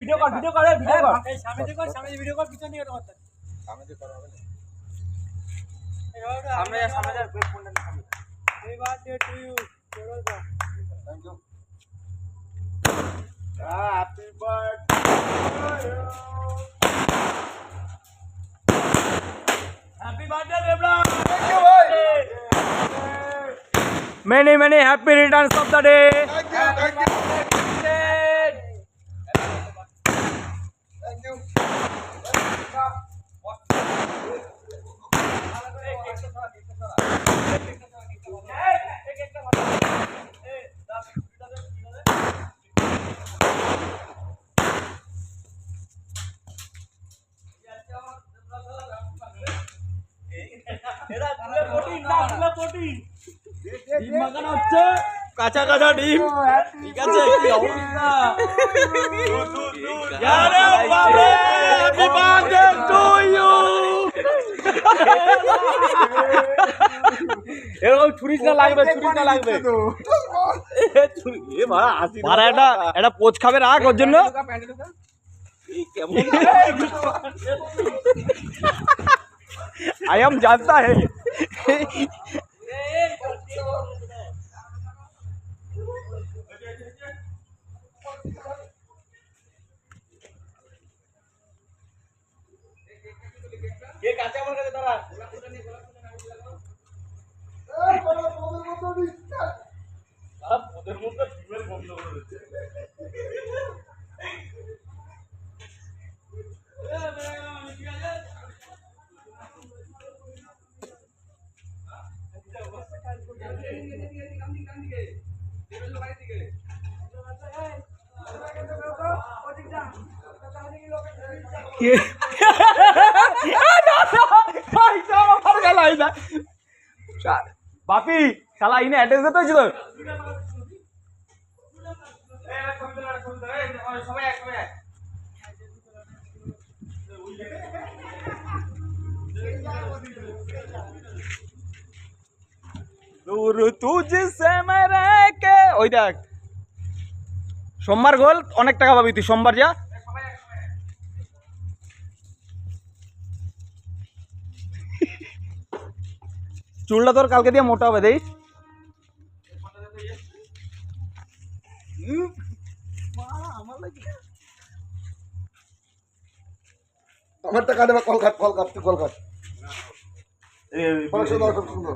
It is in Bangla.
ভিডিও কর এই সামনে ভিডিও কর পিছন দিকে কথা সামনে দিকে করা হবে না সামনে যা ফোনটা সামনে এই বার্থডে টু ইউ চলো thank you happy birthday happy birthday Devla thank you भाई many happy returns of the day thank you কাঁচা কাঁচা ডিম ঠিক আছে কি অবস্থা আরে বাবা হ্যাপি বার্থডে টু ইউ এরকম ছুরিস না লাগবে এ মারা আসি মারা এটা পোচ খাবে রাখ ওর জন্য কেমন आयाम जानता है ये काचा बोल के दादा अब ওদের মধ্যে ডিমের গন্ধ বেরোচ্ছে বাপি শালা ইনে অ্যাড্রেস দিতে হয়েছিল ওই দেখ সোমবার গোল অনেক টাকা পাবি তুই সোমবার যা চুলটা তোর কালকে দিয়ে মোটা হবে দেখ আমার টাকা দেবে কলকাতা